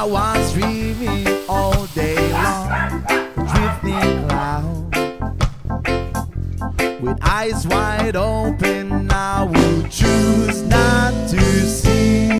I was dreaming all day long, drifting cloud. With eyes wide open, I would choose